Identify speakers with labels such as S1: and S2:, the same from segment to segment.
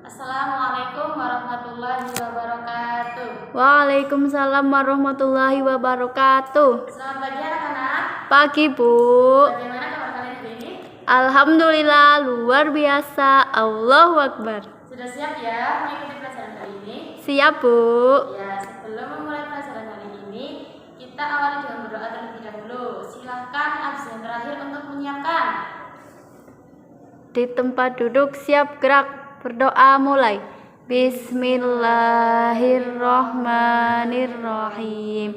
S1: Assalamualaikum warahmatullahi wabarakatuh.
S2: Waalaikumsalam warahmatullahi wabarakatuh.
S1: Selamat pagi anak-anak.
S2: Pagi, Bu.
S1: Bagaimana kabar kalian hari ini?
S2: Alhamdulillah, luar biasa. Allahu Akbar.
S1: Sudah siap ya mengikuti pelajaran kali ini?
S2: Siap, Bu.
S1: Ya, sebelum memulai pelajaran kali ini, kita awali dengan berdoa terlebih dahulu. Silakan absen terakhir untuk menyiapkan.
S2: Di tempat duduk siap gerak. Berdoa mulai. Bismillahirrahmanirrahim.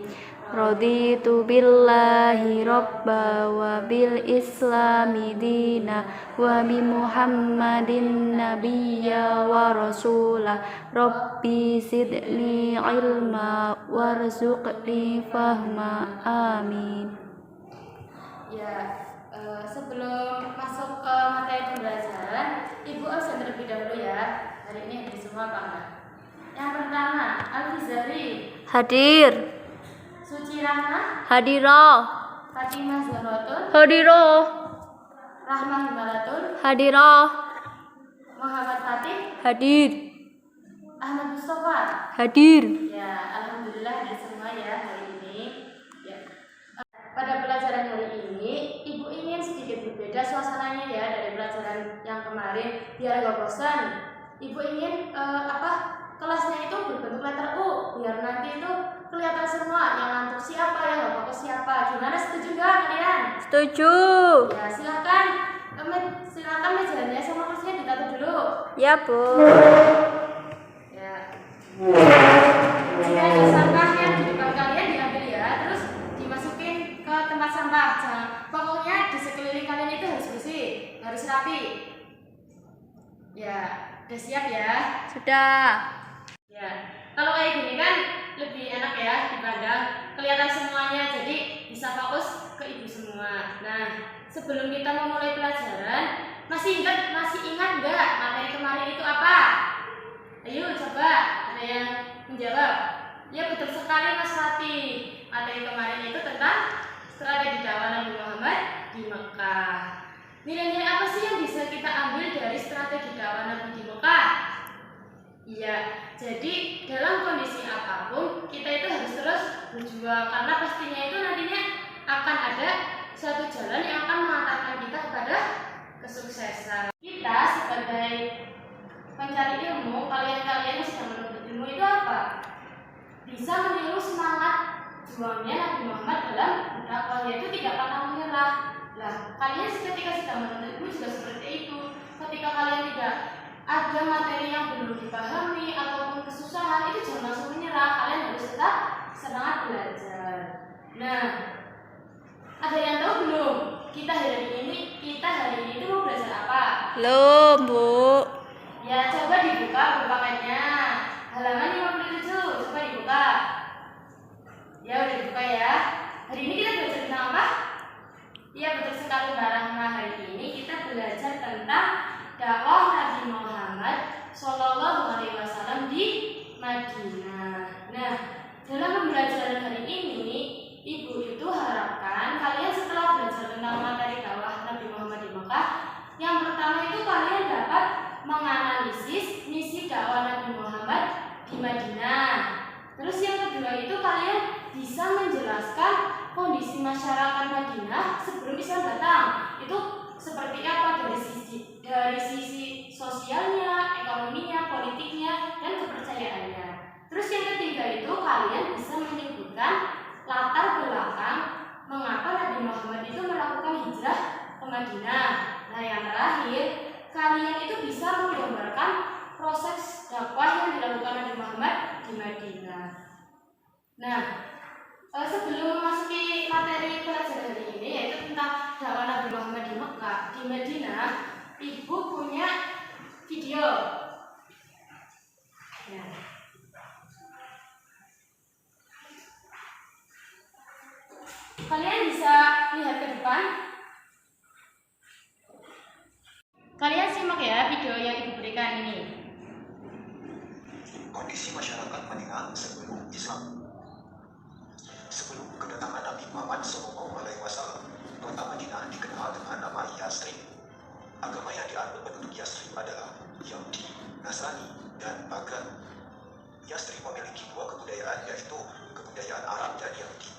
S2: Raditu billahi robba wa bil islami dina wa bi muhammadin nabiyya wa rasulah. Rabbi zidni ilma warzuqni fahma. Amin.
S1: Ya, sebelum masuk ke materi pembelajaran, Ibu absen terlebih dahulu ya. Hari ini hadir semua apa enggak? Yang pertama, Al-Fizari,
S2: Hadir.
S1: Suci Rahma,
S2: Hadirah.
S1: Fatimah Zahratun,
S2: Hadirah.
S1: Rahmah Himalatun,
S2: Hadirah.
S1: Muhammad Fatih,
S2: Hadir.
S1: Ahmad Mustafa.
S2: Hadir.
S1: Ya, alhamdulillah hadir semua ya hari ini. Ya. Pada pelajaran hari ini, Ibu ingin sedikit berbeda suasananya ya dari pelajaran yang kemarin biar gak bosan. Ibu ingin kelasnya itu berbentuk letter U biar nanti itu kelihatan semua yang ngantuk siapa, yang gak fokus siapa. Gimana, setuju gak kalian?
S2: Setuju.
S1: Ya, silakan mejanya sama kursinya ditaruh dulu.
S2: Ya, Bu.
S1: Ya. Jika ada sampah yang di depan kalian diambil ya, terus dimasukin ke tempat sampah. Pokoknya di sekeliling kalian itu harus bersih, harus rapi. Ya, udah siap ya?
S2: Sudah.
S1: Ya. Kalau kayak gini kan lebih enak ya dipandang, kelihatan semuanya, jadi bisa fokus ke ibu semua. Nah, sebelum kita memulai pelajaran, masih ingat nggak materi kemarin itu apa? Ayo coba ada yang menjawab. Ya, betul sekali Mas Fatih. Materi kemarin itu tentang strategi dakwah Nabi Muhammad di Mekah. Nilai-nilai apa sih yang bisa kita ambil dari strategi dakwah Nabi di Mekah? Iya, jadi dalam kondisi apapun kita itu harus terus berjuang, karena pastinya itu nantinya akan ada suatu jalan yang akan mengantarkan kita kepada kesuksesan. Kita sebagai pencari ilmu, kalian yang sedang menuntut ilmu itu apa? Bisa meniru semangat juangnya Nabi Muhammad dalam berdakwah, yaitu tidak pantang menyerah. Lah, kalian ketika sedang menuntut ilmu juga seperti itu. Ketika kalian tidak ada materi yang belum dipahami ataupun kesusahan, itu jangan langsung menyerah. Kalian harus tetap semangat belajar. Nah, ada yang tahu belum? Kita hari ini itu mau belajar apa?
S2: Belum, Bu.
S1: Ya, coba dibuka berpakaiannya. Halaman 57, coba dibuka. Ya, udah dibuka ya. Hari ini kita belajar tentang apa? Ya, betul sekali Mbak Rahma. Hari ini kita belajar tentang dakwah Nabi Muhammad SAW di Madinah. Nah, dalam pembelajaran hari ini, Ibu itu harapkan kalian setelah belajar tentang materi dakwah Nabi Muhammad di Mekah, yang pertama itu kalian dapat menganalisis misi dakwah Nabi Muhammad di Madinah. Terus yang kedua itu kalian bisa menjelaskan kondisi masyarakat Madinah sebelum Islam datang. Itu seperti apa dari sisi sosialnya, ekonominya, politiknya, dan kepercayaannya. Terus yang ketiga itu kalian bisa menyebutkan latar belakang mengapa Nabi Muhammad itu melakukan hijrah ke Madinah. Nah, yang terakhir, kalian itu bisa menggambarkan proses dakwah yang dilakukan Nabi Muhammad di Madinah. Nah, sebelum memasuki materi pelajaran hari ini, yaitu tentang dakwah Nabi Muhammad di Mekah, di Madinah, Ibu punya video. Ya. Kalian bisa lihat ke depan. Kalian simak ya video yang Ibu berikan ini.
S3: Kondisi masyarakat Madinah sebelum Islam. Sebelum kedatangan Nabi Muhammad SAW, kota Madinah dikenal dengan nama Yasrib. Agama yang dianut penduduk Yasrib adalah Yahudi. Nasrani, dan Pagan. Yastrib memiliki dua kebudayaan, yaitu kebudayaan Arab dan Yahudi.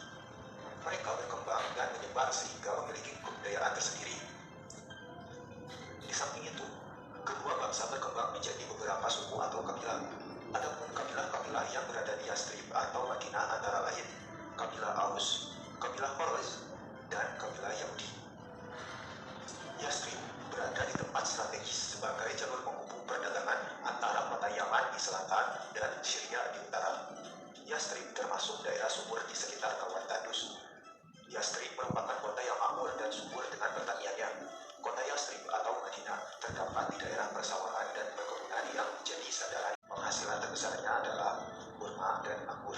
S3: Mereka berkembang dan menyebar sehingga memiliki kebudayaan tersendiri. Di samping itu, kedua bangsa berkembang menjadi beberapa suku atau kabilah. Adapun kabilah-kabilah yang berada di Yastrib atau Madinah antara lain kabilah Aus, kabilah Khwarez, dan kabilah Yahudi. Yastrib berada di tempat strategis sebagai jalur penghubung perdagangan antara kota Yaman di selatan dan Syria di utara. Yastrib termasuk daerah subur di sekitar Kawah Tandus. Yastrib merupakan kota yang makmur dan subur dengan pertaniannya. Kota Yastrib atau Madinah terdapat di daerah persawahan dan perkebunan yang menjadi sandaran. Penghasilan terbesarnya adalah kurma dan anggur.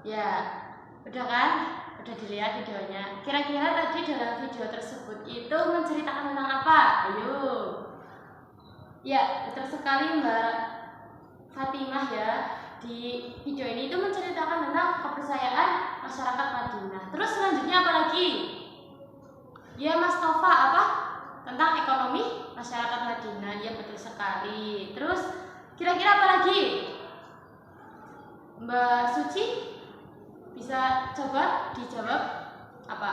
S1: Ya, udah kan? Udah dilihat videonya. Kira-kira tadi dalam video tersebut itu menceritakan tentang apa? Ayo. Ya, betul sekali Mbak Fatimah ya. Di video ini itu menceritakan tentang kepercayaan masyarakat Madinah. Terus selanjutnya apa lagi? Ya Mas Tova, apa? Tentang ekonomi masyarakat Madinah. Ya betul sekali. Terus kira-kira apa lagi? Mbak Suci bisa coba dijawab apa?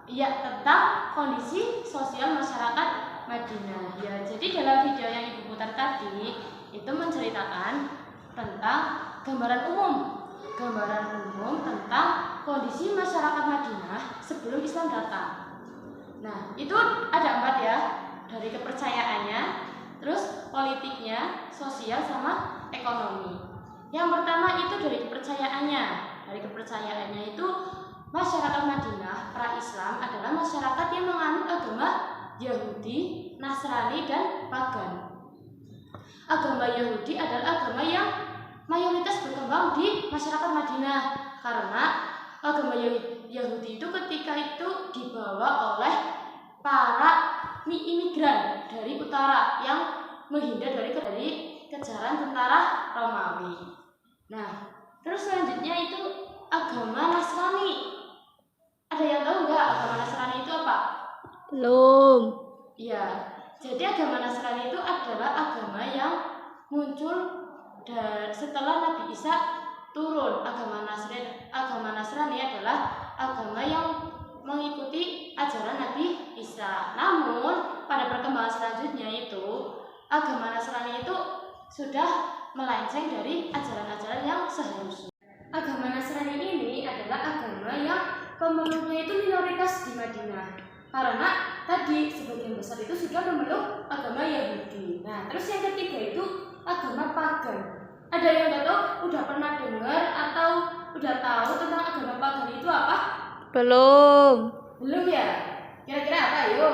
S1: Iya, tentang kondisi sosial masyarakat Madinah. Ya, jadi dalam video yang Ibu putar tadi itu menceritakan tentang gambaran umum tentang kondisi masyarakat Madinah sebelum Islam datang. Nah, itu ada 4 ya, dari kepercayaannya, terus politiknya, sosial, sama ekonomi. Yang pertama itu dari kepercayaannya. Dari kepercayaannya itu masyarakat Madinah pra-Islam adalah masyarakat yang menganut agama Yahudi, Nasrani, dan Pagan. Agama Yahudi adalah agama yang mayoritas berkembang di masyarakat Madinah karena agama Yahudi itu ketika itu dibawa oleh para imigran dari utara yang menghindar dari kejaran tentara Romawi. Nah, terus selanjutnya itu agama Nasrani. Ada yang tahu nggak agama Nasrani itu apa?
S2: Belum.
S1: Iya, jadi agama Nasrani itu adalah agama yang muncul setelah Nabi Isa turun. Agama Nasrani adalah agama yang mengikuti ajaran Nabi Isa. Namun pada perkembangan selanjutnya itu agama Nasrani itu sudah melenceng dari ajaran-ajaran yang seharusnya. Agama Nasrani ini adalah agama yang pemeluknya itu minoritas di Madinah. Karena tadi sebagian besar itu sudah memeluk agama Yahudi. Nah, terus yang ketiga itu agama Pagan. Ada yang nggak tahu, udah pernah dengar atau udah tahu tentang agama Pagan itu apa?
S2: Belum.
S1: Belum ya? Kira-kira apa? Ayo.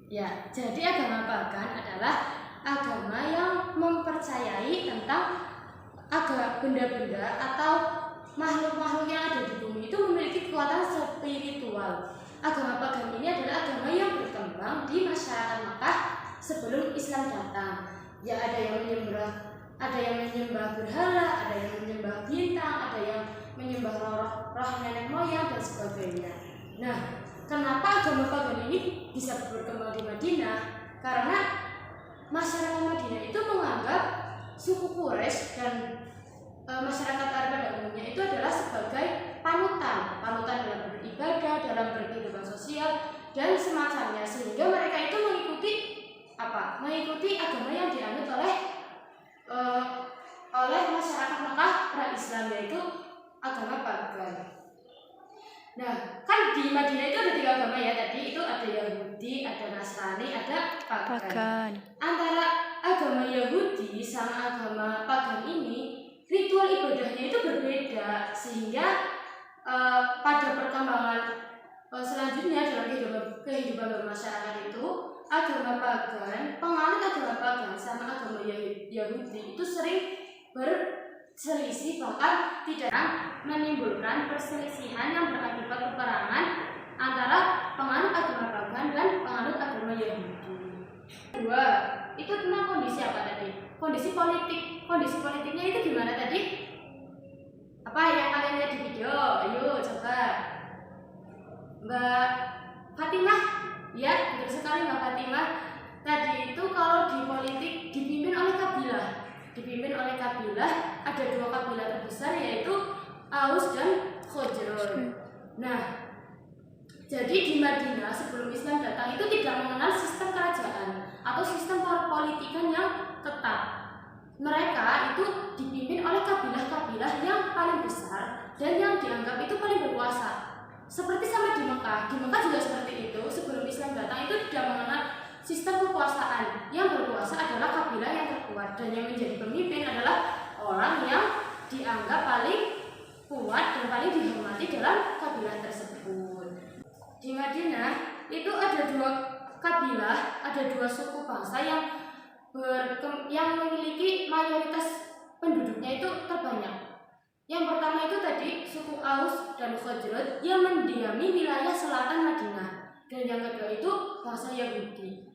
S1: Ya, jadi agama Pagan adalah agama yang mempercayai tentang benda-benda atau makhluk-makhluk yang ada di bumi itu memiliki kekuatan spiritual. Agama Pagan ini adalah agama yang berkembang di masyarakat Makkah sebelum Islam datang. Ya, ada yang menyembah berhala, ada yang menyembah bintang, ada yang menyembah roh nenek moyang dan sebagainya. Nah, kenapa agama Pagan ini bisa berkembang di Madinah? Karena masyarakat Madinah itu menganggap suku Quraisy dan masyarakat Arab pada umumnya itu adalah sebagai panutan dalam beribadah, dalam berkehidupan sosial dan semacamnya, sehingga mereka itu mengikuti agama yang dianut oleh masyarakat Mekah pra-Islam, yaitu agama Pagan. Nah, kan di Madinah itu ada 3 agama ya, tadi itu ada Yahudi, ada Nasrani, ada Pagan. Antara agama Yahudi sama agama Pagan ini ritual ibadahnya itu berbeda, sehingga pada perkembangan selanjutnya dalam kehidupan bermasyarakat itu penganut agama Pagan sama agama Yahudi itu sering berselisih, bahkan tidak menimbulkan perselisihan yang berakibat peperangan antara penganut agama Pagan dan penganut agama Yahudi. Kedua, itu tentang kondisi apa tadi? Kondisi politiknya itu gimana tadi? Apa yang kalian lihat di video? Ayo coba Mbak Fatimah Ya, betul sekali Mbak Fatimah. Tadi itu kalau di politik dipimpin oleh kabilah. Dipimpin oleh kabilah, ada dua kabilah terbesar yaitu Aus dan Khazraj. Nah, jadi di Madinah sebelum Islam datang itu tidak mengenal sistem kerajaan atau sistem perpolitikan yang ketat. Mereka itu dipimpin oleh kabilah-kabilah yang paling besar dan yang dianggap itu paling berkuasa. Seperti sama di Mekah juga seperti itu. Sebelum Islam datang itu tidak mengenal sistem kekuasaan. Yang berkuasa adalah kabilah yang terkuat dan yang menjadi pemimpin adalah orang yang dianggap paling kuat dan paling dihormati dalam kabilah tersebut. Di Madinah itu ada dua kabilah, ada dua suku bangsa yang memiliki mayoritas penduduknya itu terbanyak. Yang pertama itu tadi suku Aus dan Khazraj yang mendiami wilayah selatan Madinah, dan yang kedua itu bangsa Yahudi.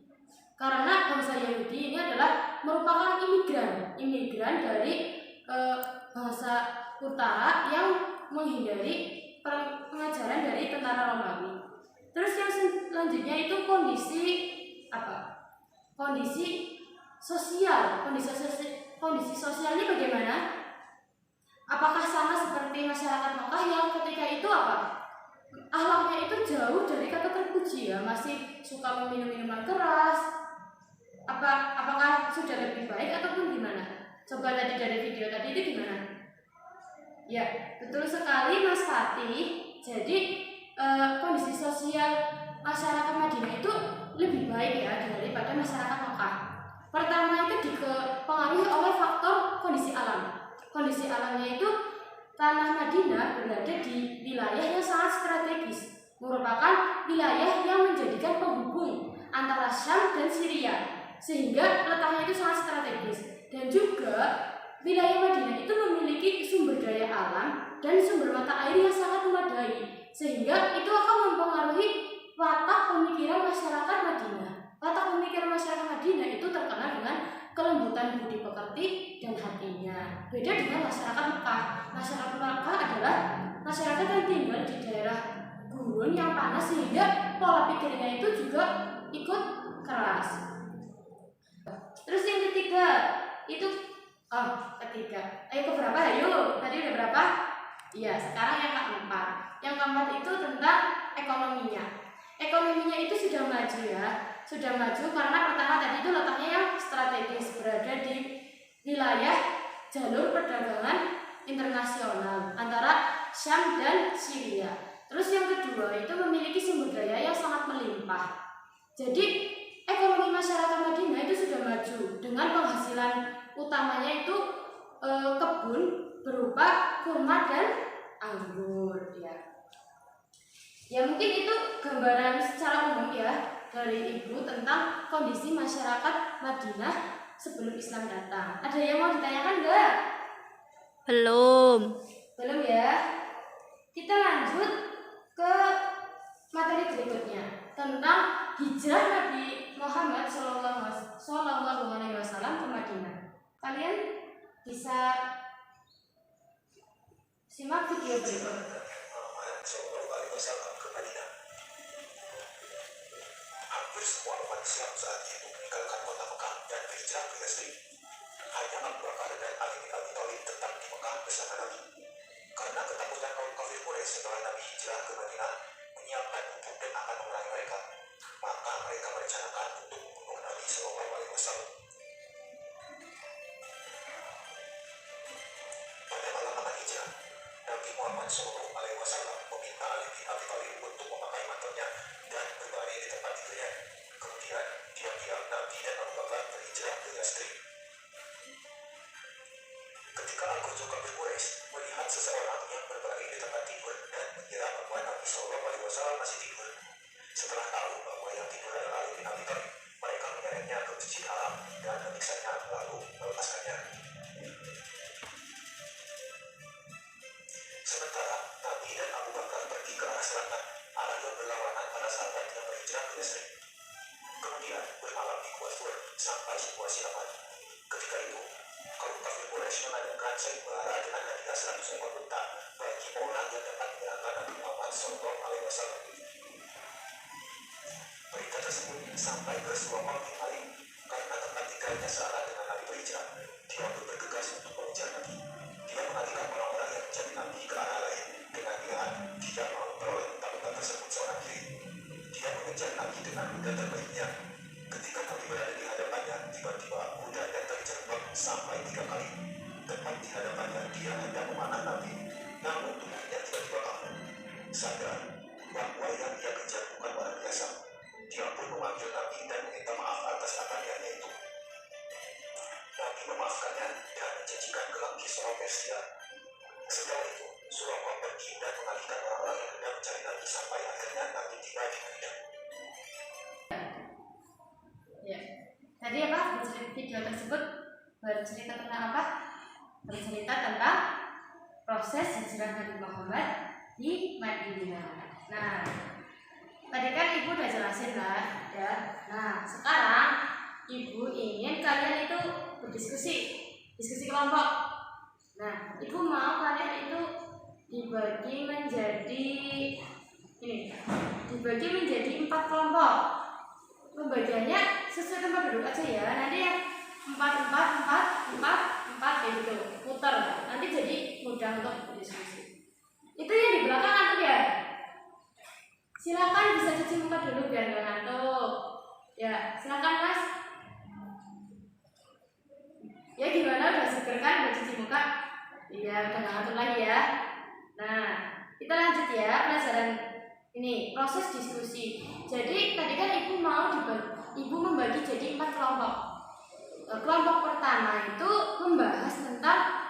S1: Karena bangsa Yahudi ini adalah merupakan imigran dari bangsa utara yang menghindari pengajaran dari tentara Romawi. Terus yang selanjutnya itu kondisi sosial. Kondisi sosial ini bagaimana? Apakah sama seperti masyarakat Mekah yang ketika itu akhlaknya itu jauh dari kata terpuji ya, masih suka meminum minuman keras? Apakah sudah lebih baik ataupun gimana? Coba tadi dari video tadi itu gimana? Ya, betul sekali Mas Fatih. Jadi kondisi sosial masyarakat Madinah itu lebih baik ya daripada masyarakat Mekah. Pertama itu dipengaruhi oleh faktor kondisi alam. Kondisi alamnya itu tanah Madinah berada di wilayah yang sangat strategis, merupakan wilayah yang menjadikan penghubung antara Syam dan Syria, sehingga letaknya itu sangat strategis. Dan juga wilayah Madinah itu memiliki sumber daya alam dan sumber mata air yang sangat memadai, sehingga itu akan mempengaruhi watak pemikiran masyarakat Madinah. Watak pemikiran masyarakat Madinah itu terkenal dengan kelembutan budi pekerti dan hatinya. Beda dengan masyarakat Mekah. Masyarakat Mekah adalah masyarakat yang tinggal di daerah gurun yang panas, sehingga pola pikirnya itu juga ikut keras. Terus yang ketiga itu keberapa? Ayo, tadi udah berapa? Iya, sekarang yang keempat. Yang keempat itu tentang ekonominya. Ekonominya itu sudah maju ya. Sudah maju karena pertama tadi itu letaknya yang strategis, berada di wilayah jalur perdagangan internasional antara Syam dan Syria. Terus yang kedua itu memiliki sumber daya yang sangat melimpah. Jadi ekonomi masyarakat Madinah itu sudah maju dengan penghasilan utamanya itu kebun berupa kurma dan anggur ya. Ya mungkin itu gambaran secara umum ya dari Ibu tentang kondisi masyarakat Madinah sebelum Islam datang. Ada yang mau ditanyakan enggak?
S2: Belum.
S1: Belum ya? Kita lanjut ke materi berikutnya tentang hijrah Nabi Muhammad Sallallahu Alaihi Wasallam ke Madinah. Kalian bisa simak video berikut.
S3: Hampir semua umat Islam saat itu meninggalkan kota Mekah dan berhijrah ke Yathrib. Hanya Abu Bakar dan Ali bin Abi Thalib tetap di Mekah bersama Nabi. Karena ketakutan kaum kafir Quraisy setelah Nabi hijrah ke Madinah menyiapkan untuk dan akan memerangi mereka, maka mereka merencanakan untuk membunuh Nabi Sallallahu Alaihi Wasallam. Pada malam hijrah, Nabi Muhammad Sallallahu Alaihi Wasallam meminta Ali bin Abi Thalib untuk memakai mantelnya dan berbaring di tempat tidurnya. Kemudian diam-diam Nabi dan Abu Bakar berhijrah ke Yathrib. Ketika Al-Qur'an kafir Quraisy melihat seseorang yang berbaring di tempat tidur dan mengira bahwa Nabi Sallallahu Alaihi Wasallam masih tidur, setelah tahu bahwa yang tidur adalah Ali bin Abi Thalib, mereka menyeretnya ke Masjidil Haram dan memiksanya lalu melepaskannya. Sementara Nabi dan Abu Bakar pergi ke arah selatan, arah yang berlawanan pada sahabat yang berhijrah ke Yathrib. Kemudian bermalam di Gua Thur sampai situasi aman. Ketika itu, kaum kafir Quraisy mengadakan sayembara dengan hadiah 100 ekor unta bagi orang yang dapat menyerahkan Nabi Muhammad Sallallahu Alaihi Wasallam. Berita tersebut sampai ke Surabaya kembali karena tempat tinggalnya salah dengan Nabi berhijrah. Dia pun bergegas untuk mengejar Nabi. Dia mengalihkan orang-orang yang mencari Nabi ke arah lain dengan niat tidak mau memperoleh unta-unta tersebut seorang diri. Dia mengejar Nabi dengan kuda terbaiknya. Ketika Nabi berada di hadapannya, tiba-tiba kudanya terjebak sampai 3 kali. Tepat di hadapannya, dia hendak memanah Nabi, namun tubuhnya tiba-tiba kaku. Sadar bahwa yang dia kejar bukan orang biasa. Dia pun memanggil Nabi dan meminta maaf atas keadaannya itu. Nabi memaafkannya dan menjanjikan gelang Kisra Persia. Setelah itu, Suraka pergi dan mengalihkan orang-orang yang hendak mencari Nabi sampai akhirnya Nabi tiba di Madinah.
S1: Ya. Tadi apa? Video tersebut bercerita tentang apa? Bercerita tentang proses hijrah Nabi Muhammad di Madinah. Nah, tadi kan ibu udah jelasin lah, ya. Nah, sekarang ibu ingin kalian itu diskusi kelompok. Nah, ibu mau kalian itu dibagi menjadi 4 kelompok. Pembagiannya sesuai tempat duduk aja ya. Nanti yang 4 kayak gitu, putar. Nanti jadi mudah untuk berdiskusi. Itu yang di belakang ngantuk ya. Silakan bisa cuci muka dulu biar nggak ngantuk. Ya, silakan Mas. Ya gimana, udah seger kan udah cuci muka? Iya, udah nggak ngantuk lagi ya. Nah, kita lanjut ya pelajaran ini, proses diskusi. Jadi tadi kan ibu membagi jadi 4 kelompok. Kelompok pertama itu membahas tentang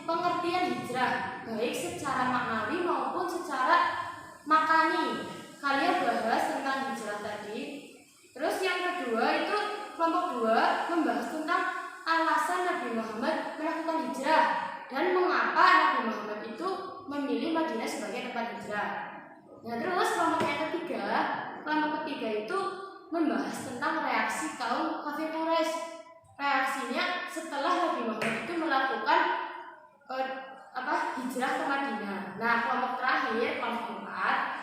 S1: pengertian hijrah, baik secara maknawi maupun secara makani. Kalian bahas tentang hijrah tadi. Terus yang kedua itu kelompok 2 membahas tentang alasan Nabi Muhammad melakukan hijrah dan mengapa Nabi Muhammad itu memilih Madinah sebagai tempat hijrah. Nah, terus kelompok ketiga itu membahas tentang reaksi kaum kafir Quraisy. Reaksinya setelah Nabi Muhammad itu melakukan hijrah ke Madinah. Nah, kelompok terakhir, kelompok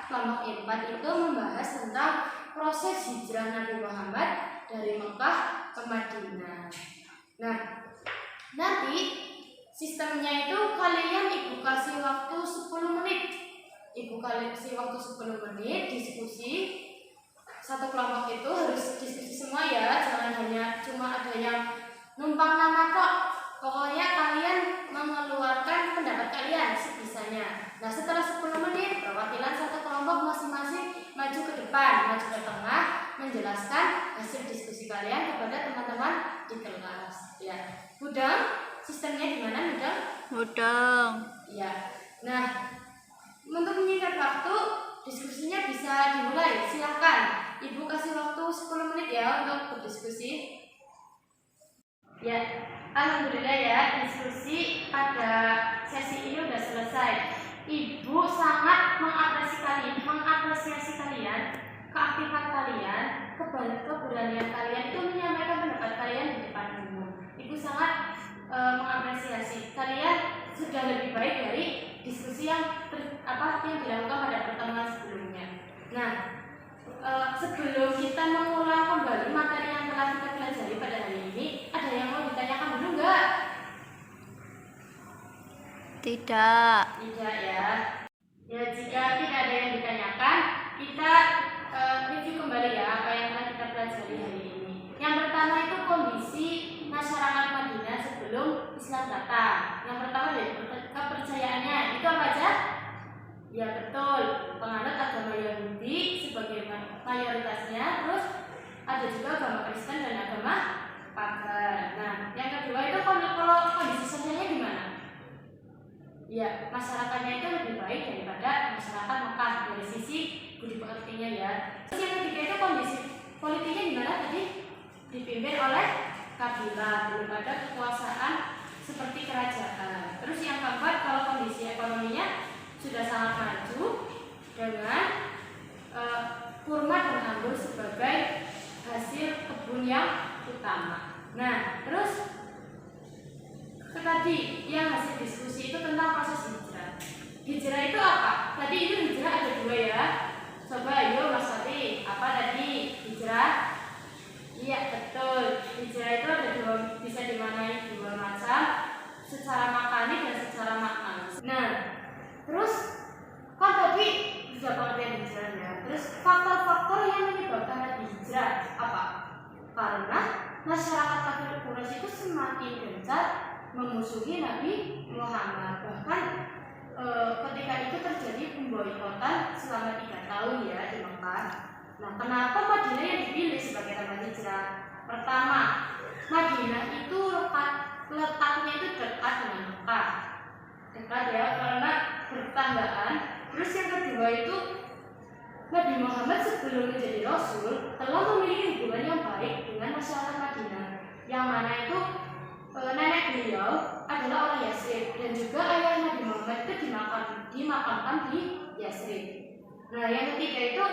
S1: 4 itu membahas tentang proses hijrah Nabi Muhammad dari Mekah ke Madinah. Nah, nanti sistemnya itu kalian ibu kasih waktu 10 menit. Ibu kasih waktu 10 menit diskusi. Satu kelompok itu harus diskusi semua ya, jangan hanya cuma ada yang numpang nama kok. Pokoknya kalian mengeluarkan pendapat kalian sebisanya. Nah, setelah 10 menit, perwakilan satu kelompok masing-masing maju ke depan, maju ke tengah, menjelaskan hasil diskusi kalian kepada teman-teman di kelas. Ya, Budang, sistemnya gimana, Budang?
S2: Mudeng.
S1: Ya. Nah, untuk menyingkat waktu, diskusinya bisa dimulai. Silakan. Ibu kasih waktu 10 menit ya untuk berdiskusi. Ya, alhamdulillah ya, diskusi pada sesi ini udah selesai. Ibu sangat mengapresiasi kalian, keaktifan kalian, keberanian kalian itu menyampaikan pendapat kalian di depan umum. Ibu sangat mengapresiasi kalian sudah lebih baik dari diskusi yang dilakukan pada pertemuan sebelumnya. Nah, sebelum kita mengulang kembali materi yang telah kita pelajari pada hari ini, ada yang mau ditanyakan dulu nggak?
S2: Tidak.
S1: Tidak ya. Ya, jika tidak ada yang ditanyakan, kita review kembali ya apa yang telah kita pelajari hari ini. Yang pertama itu kondisi masyarakat Madinah sebelum Islam datang. Yang pertama dari kepercayaannya itu apa aja? Ya betul, penganut agama Yahudi sebagai mayoritasnya, terus ada juga agama Kristen dan agama pagan. Nah, yang kedua itu kalau kondisi sosialnya gimana? Ya, masyarakatnya itu lebih baik daripada masyarakat Mekah dari sisi budi pekertinya ya. Terus yang ketiga itu kondisi politiknya gimana tadi? Dipimpin oleh kabilah, belum ada kekuasaan seperti kerajaan. Terus yang keempat, kalau kondisi ekonominya sudah sangat maju dengan kurma dan anggur sebagai hasil kebun yang utama. Nah, terus tadi yang hasil diskusi itu tentang proses hijrah. Hijrah itu apa? Tadi itu hijrah ada 2 ya. Coba ayo Mas Fatih, apa tadi hijrah? Iya betul. Hijrah itu ada bisa dimaknai dua macam, secara makanik dan secara makna. Nah, terus kan tadi sudah pengertian hijrah ya. Terus faktor-faktor yang menyebabkan Nabi hijrah apa? Karena masyarakat kafir Quraisy itu semakin gencar memusuhi Nabi Muhammad. Bahkan ketika itu terjadi pemboikotan selama 3 tahun ya di Mekah. Nah, kenapa Madinah yang dipilih sebagai tempat hijrah? Pertama, Madinah itu letaknya itu dekat dengan Mekah. Dekat ya, karena bertetanggaan. Terus yang kedua itu Nabi Muhammad sebelum menjadi Rasul telah memiliki hubungan yang baik dengan masyarakat Madinah, yang mana itu nenek beliau adalah orang Yasrib dan juga ayah Nabi Muhammad itu dimakamkan di Yasrib. Nah, yang ketiga itu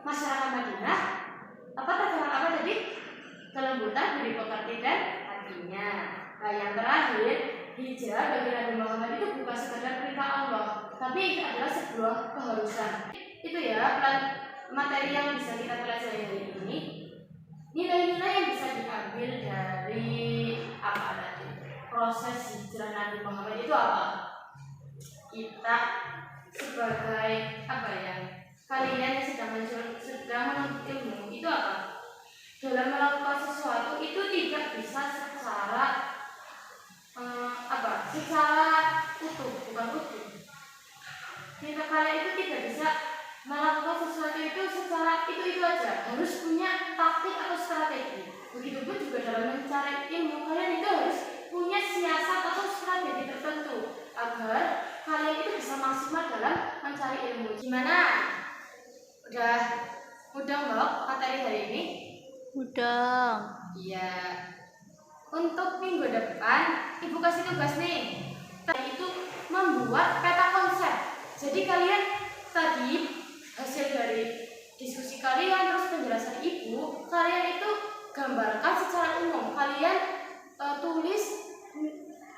S1: masyarakat Madinah terkenal apa tadi? Kelembutan budi pekerti dan hatinya. Nah, yang terakhir, hijrah bagi Nabi Muhammad itu bukan sekedar perintah Allah, tapi itu adalah sebuah keharusan. Itu ya materi yang bisa kita pelajari hari ini. Nilai-nilai yang bisa diambil dari apa tadi? Proses hijrah Nabi Muhammad itu apa? Kita sebagai apa ya? Kalian yang sedang menuntut ilmu itu apa? Dalam melakukan sesuatu itu tidak bisa secara secara utuh, bukan utuh. Kalian itu tidak bisa melakukan sesuatu itu secara itu aja, harus punya taktik atau strategi. Begitupun juga dalam mencari ilmu, kalian itu harus punya siasat atau strategi tertentu agar kalian itu bisa maksimal dalam mencari ilmu. Gimana? Udah mbak materi hari ini?
S2: Udah.
S1: Iya. Untuk minggu depan, ibu kasih tugas nih. Itu membuat peta konsep. Jadi kalian tadi hasil dari diskusi kalian terus penjelasan ibu, kalian itu gambarkan secara umum. Kalian tulis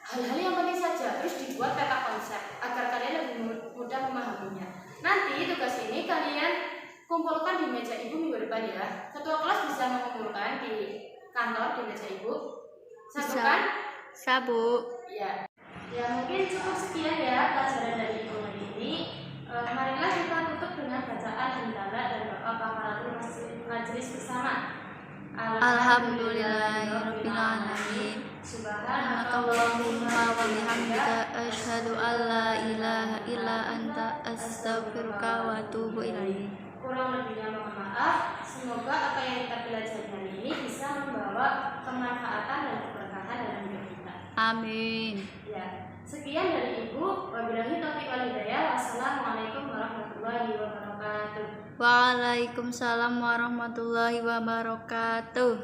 S1: hal-hal yang penting saja, terus dibuat peta konsep agar kalian lebih mudah memahaminya. Nanti tugas ini kalian kumpulkan di meja ibu minggu depan ya. Ketua kelas bisa mengumpulkan di kantor di meja ibu. Satu kan?
S2: Sabu.
S1: Ya. Ya mungkin cukup sekian ya pelajaran dari ibu hari ini. Marilah kita tutup dengan bacaan hamdalah dan doa kafaratul majelis bersama.
S2: Alhamdulillahirabbil alamin. Subhanakallahumma wa bihamdika asyhadu an la ilaha illa anta astaghfiruka wa atubu ilaik.
S1: Kurang lebihnya mohon maaf. Semoga apa yang kita pelajari hari ini bisa membawa kemanfaatan dan keberkahan dalam hidup kita.
S2: Amin.
S1: Ya, sekian dari ibu. Wabillahi taufiq wal hidayah. Wassalamualaikum warahmatullahi wabarakatuh.
S2: Waalaikumsalam warahmatullahi wabarakatuh.